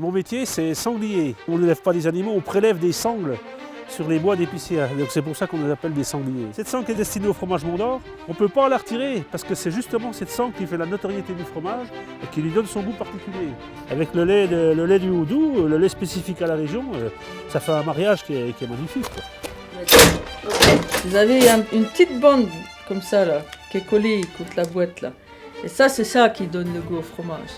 Mon métier, c'est sanglier. On n'élève pas des animaux, on prélève des sangles sur les bois d'épicéa. Donc c'est pour ça qu'on les appelle des sangliers. Cette sangle est destinée au fromage Mont d'Or. On ne peut pas la retirer parce que c'est justement cette sangle qui fait la notoriété du fromage et qui lui donne son goût particulier. Avec le lait du Houdou, le lait spécifique à la région, ça fait un mariage qui est magnifique, quoi. Vous avez une petite bande comme ça là, qui est collée contre la boîte là. Et ça, c'est ça qui donne le goût au fromage.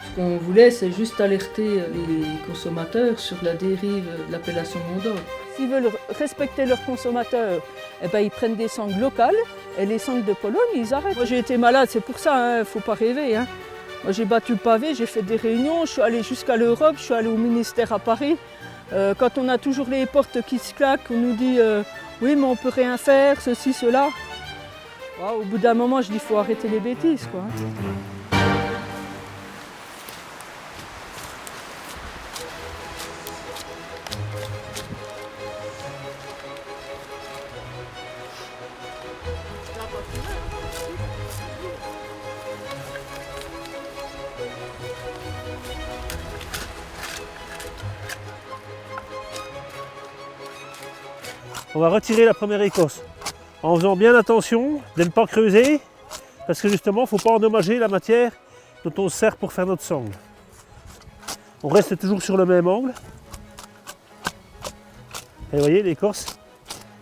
Ce qu'on voulait, c'est juste alerter les consommateurs sur la dérive de l'appellation Mont d'Or. S'ils veulent respecter leurs consommateurs, eh ben, ils prennent des sangles locales et les sangles de Pologne, ils arrêtent. Moi j'ai été malade, c'est pour ça, faut pas rêver. Moi j'ai battu le pavé, j'ai fait des réunions, je suis allée jusqu'à l'Europe, je suis allée au ministère à Paris. Quand on a toujours les portes qui se claquent, on nous dit oui mais on peut rien faire, ceci, cela. Au bout d'un moment, je dis faut arrêter les bêtises, quoi. On va retirer la première écorce en faisant bien attention de ne pas creuser parce que justement il ne faut pas endommager la matière dont on se sert pour faire notre sangle. On reste toujours sur le même angle. Et vous voyez l'écorce,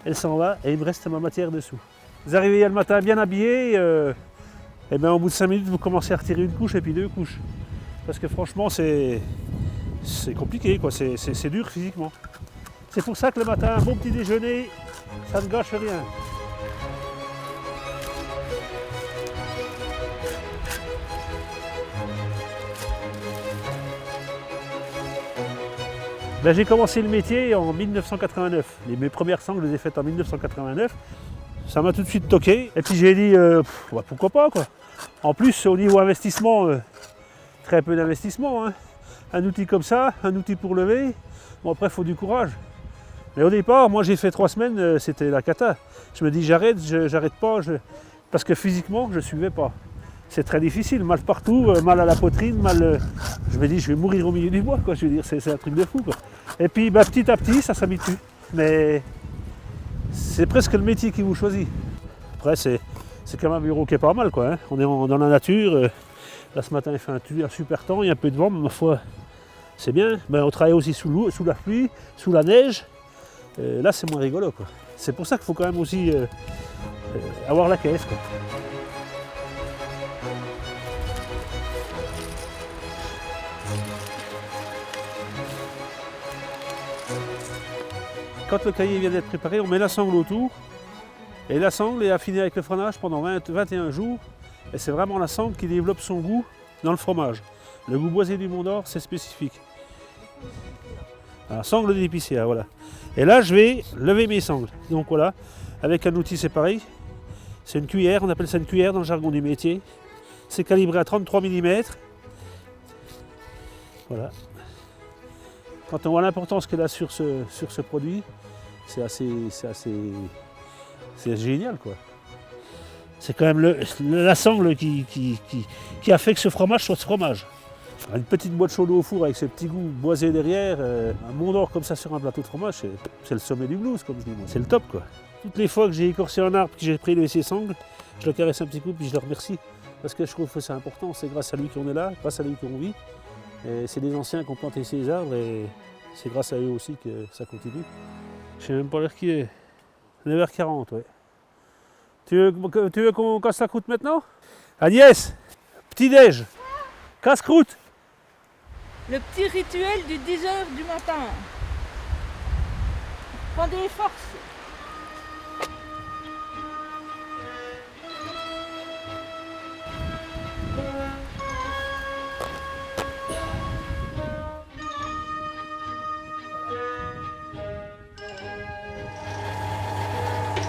elle s'en va et il me reste ma matière dessous. Vous arrivez le matin bien habillé, et bien au bout de 5 minutes vous commencez à retirer une couche et puis 2 couches. Parce que franchement c'est compliqué, quoi. C'est dur physiquement. C'est pour ça que le matin, un bon petit déjeuner, ça ne gâche rien. Ben, j'ai commencé le métier en 1989. Mes premières sangles, je les ai faites en 1989. Ça m'a tout de suite toqué. Et puis j'ai dit, pourquoi pas, quoi. En plus, au niveau investissement, très peu d'investissement. Un outil comme ça, un outil pour lever, bon après il faut du courage. Mais au départ, moi j'ai fait 3 semaines, c'était la cata. Je me dis j'arrête, j'arrête pas, parce que physiquement je ne suivais pas. C'est très difficile, mal partout, mal à la poitrine, mal. Je me dis je vais mourir au milieu du bois, quoi. Je veux dire, c'est un truc de fou, quoi. Et puis petit à petit ça s'habitue. Mais c'est presque le métier qui vous choisit. Après c'est quand même un bureau qui est pas mal, quoi. On est dans la nature. Là ce matin il fait un super temps, il y a un peu de vent, mais ma foi c'est bien. Ben, on travaille aussi sous la pluie, sous la neige. Là c'est moins rigolo, quoi. C'est pour ça qu'il faut quand même aussi avoir la caisse, quoi. Quand le cahier vient d'être préparé, on met la sangle autour. Et la sangle est affinée avec le freinage pendant 21 jours. Et c'est vraiment la sangle qui développe son goût dans le fromage. Le goût boisé du Mont d'Or, c'est spécifique. La sangle d'épicéa, voilà. Et là, je vais lever mes sangles. Donc voilà, avec un outil, c'est pareil. C'est une cuillère, on appelle ça une cuillère dans le jargon du métier. C'est calibré à 33 mm. Voilà. Quand on voit l'importance qu'elle a sur ce produit, c'est génial, quoi. C'est quand même la sangle qui a fait que ce fromage soit ce fromage. Une petite boîte chaude au four avec ce petit goût boisé derrière, un Mont d'Or comme ça sur un plateau de fromage, c'est le sommet du blues, comme je dis moi. C'est le top, quoi. Toutes les fois que j'ai écorcé un arbre, que j'ai pris ses sangles, je le caresse un petit coup puis je le remercie. Parce que je trouve que c'est important, c'est grâce à lui qu'on est là, grâce à lui qu'on vit. Et c'est des anciens qui ont planté ces arbres et c'est grâce à eux aussi que ça continue. Je sais même pas l'heure qui est. 9h40, ouais. Tu veux qu'on casse la croûte maintenant? Agnès, petit-déj, casse-croûte. Le petit rituel du 10h du matin. Prends des forces.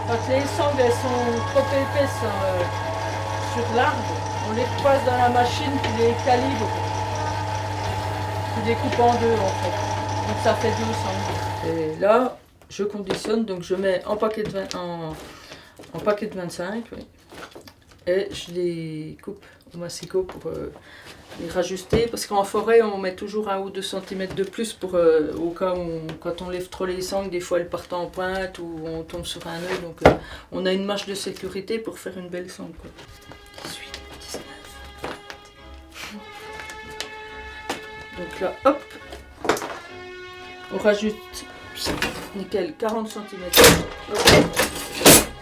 Quand les sangles elles sont trop épaisses sur l'arbre, on les passe dans la machine qui les calibre. Qui les coupe en deux en fait. Donc ça fait 2 sangles. Et là, je conditionne, donc je mets en paquet de 25, oui. Et je les coupe au massicot pour les rajuster, parce qu'en forêt on met toujours 1 ou 2 centimètres de plus pour, au cas où quand on lève trop les sangles, des fois elles partent en pointe ou on tombe sur un nœud, donc on a une marge de sécurité pour faire une belle sangle, quoi. 18, 19, 20. Donc là, hop, on rajoute, nickel, 40 centimètres.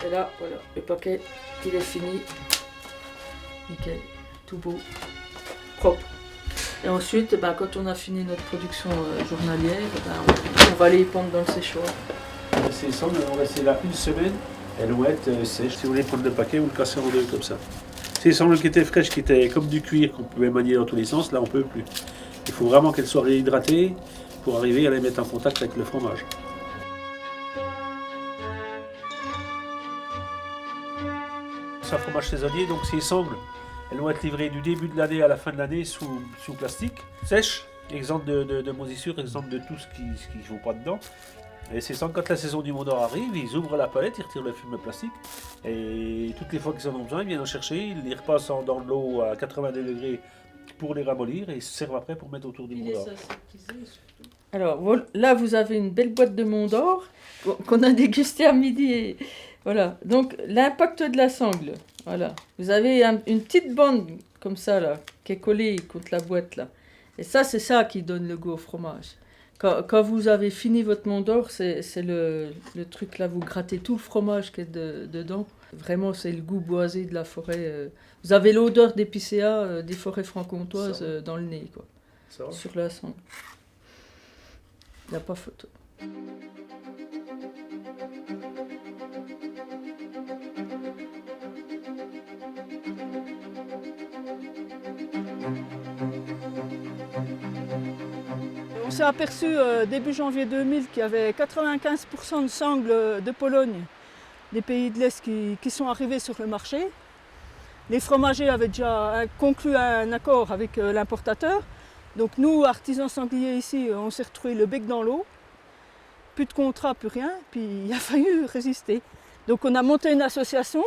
Et là, voilà, le paquet, il est fini. Nickel, tout beau, propre. Et ensuite, ben, quand on a fini notre production journalière, ben, on va les pendre dans le séchoir. Ces sangles vont rester là une semaine, elles vont être sèches. Si vous voulez prendre le paquet, vous le cassez en deux comme ça. Ces sangles qui étaient fraîches, qui étaient comme du cuir, qu'on pouvait manier dans tous les sens, là on ne peut plus. Il faut vraiment qu'elles soient réhydratées pour arriver à les mettre en contact avec le fromage. C'est un fromage saisonnier, donc ces sangles, elles vont être livrées du début de l'année à la fin de l'année sous plastique, sèches, exemptes de moisissures, exemptes de tout ce qui ne vaut pas dedans. Et ces sangles, quand la saison du Mont d'Or arrive, ils ouvrent la palette, ils retirent le film plastique, et toutes les fois qu'ils en ont besoin, ils viennent en chercher, ils les repassent dans de l'eau à 82 degrés pour les ramollir, et ils se servent après pour mettre autour du Mont d'Or. Alors là, vous avez une belle boîte de Mont d'Or qu'on a dégustée à midi. Et voilà. Donc l'impact de la sangle. Voilà. Vous avez une petite bande comme ça là, qui est collée contre la boîte là. Et ça, c'est ça qui donne le goût au fromage. Quand vous avez fini votre Mont d'Or, c'est le truc là, vous grattez tout le fromage qui est dedans. Vraiment, c'est le goût boisé de la forêt. Vous avez l'odeur d'épicéa des forêts franc-comtoises dans le nez, quoi. Sur la sangle. Il n'y a pas photo. On s'est aperçu début janvier 2000 qu'il y avait 95% de sangles de Pologne, des pays de l'Est qui sont arrivés sur le marché. Les fromagers avaient déjà conclu un accord avec l'importateur. Donc nous, artisans sangliers ici, on s'est retrouvés le bec dans l'eau. Plus de contrat, plus rien, puis il a fallu résister. Donc on a monté une association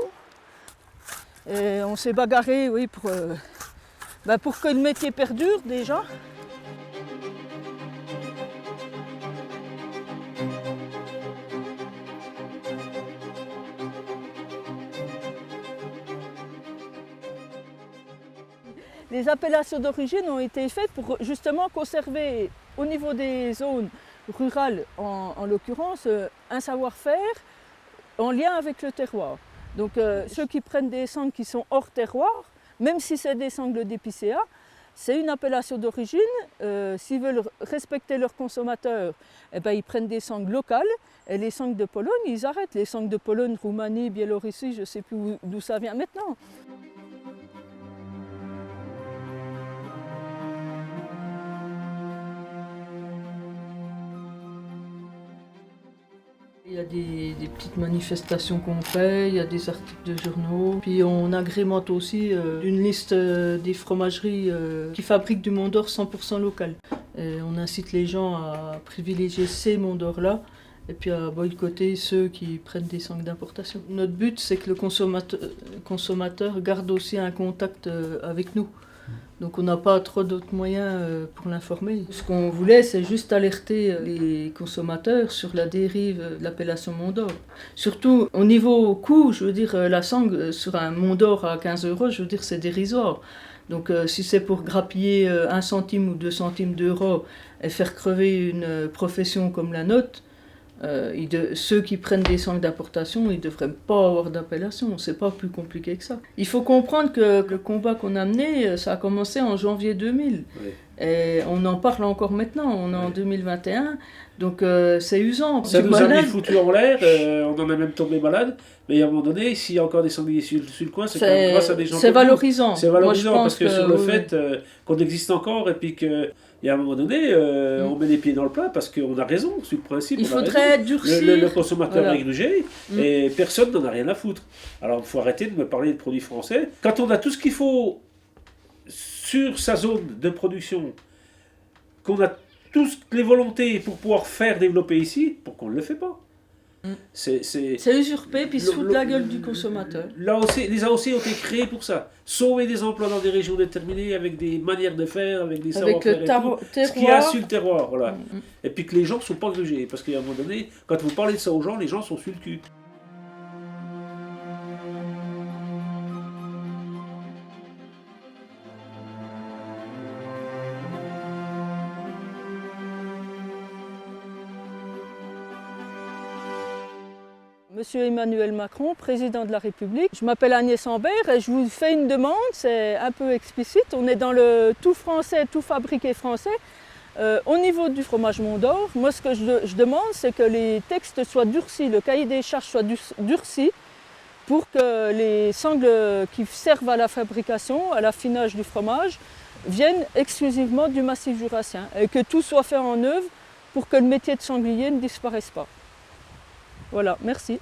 et on s'est bagarré, oui, pour que le métier perdure déjà. Les appellations d'origine ont été faites pour justement conserver au niveau des zones rurales, en l'occurrence, un savoir-faire en lien avec le terroir. Donc ceux qui prennent des sangles qui sont hors terroir, même si c'est des sangles d'épicéa, c'est une appellation d'origine. S'ils veulent respecter leurs consommateurs, eh ben, ils prennent des sangles locales. Et les sangles de Pologne, ils arrêtent. Les sangles de Pologne, Roumanie, Biélorussie, je ne sais plus d'où ça vient maintenant. Il y a des petites manifestations qu'on fait, il y a des articles de journaux. Puis on agrémente aussi une liste des fromageries qui fabriquent du Mont d'Or 100% local. Et on incite les gens à privilégier ces Monts d'Or-là et puis à boycotter ceux qui prennent des sangles d'importation. Notre but, c'est que le consommateur garde aussi un contact avec nous. Donc on n'a pas trop d'autres moyens pour l'informer. Ce qu'on voulait, c'est juste alerter les consommateurs sur la dérive de l'appellation Mont d'Or. Surtout au niveau coût, je veux dire, la sangle sur un Mont d'Or à 15 €, je veux dire, c'est dérisoire. Donc si c'est pour grappiller 1 centime ou 2 centimes d'euros et faire crever une profession comme la nôtre, ceux qui prennent des sangles d'importation, ils ne devraient pas avoir d'appellation. C'est pas plus compliqué que ça. Il faut comprendre que le combat qu'on a mené, ça a commencé en janvier 2000. Oui. Et on en parle encore maintenant, on est en 2021. Donc c'est usant. Ça nous a mis foutu en l'air, on en a même tombé malade. Mais à un moment donné, s'il y a encore des sangliers sur le coin, c'est quand même grâce à des gens. C'est valorisant. C'est valorisant. Moi, parce que sur le fait qu'on existe encore et puis que. Et à un moment donné, on met les pieds dans le plat parce qu'on a raison, sur le principe. Il faudrait durcir. Le consommateur est grugé et personne n'en a rien à foutre. Alors il faut arrêter de me parler de produits français. Quand on a tout ce qu'il faut sur sa zone de production, qu'on a toutes les volontés pour pouvoir faire développer ici, pourquoi on ne le fait pas ? C'est usurpé, puis se foutre la gueule du consommateur. Les AOC ont été créés pour ça. Sauver des emplois dans des régions déterminées avec des manières de faire, avec des savoir-faire et tout. Ce qu'il y a sur le terroir, voilà. Et puis que les gens ne sont pas grugés. Parce qu'à un moment donné, quand vous parlez de ça aux gens, les gens sont sur le cul. Monsieur Emmanuel Macron, président de la République. Je m'appelle Agnès Ambert et je vous fais une demande, c'est un peu explicite. On est dans le tout français, tout fabriqué français. Au niveau du fromage Mont d'Or, moi ce que je demande, c'est que les textes soient durcis, le cahier des charges soit durci pour que les sangles qui servent à la fabrication, à l'affinage du fromage, viennent exclusivement du massif jurassien et que tout soit fait en œuvre pour que le métier de sanglier ne disparaisse pas. Voilà, merci.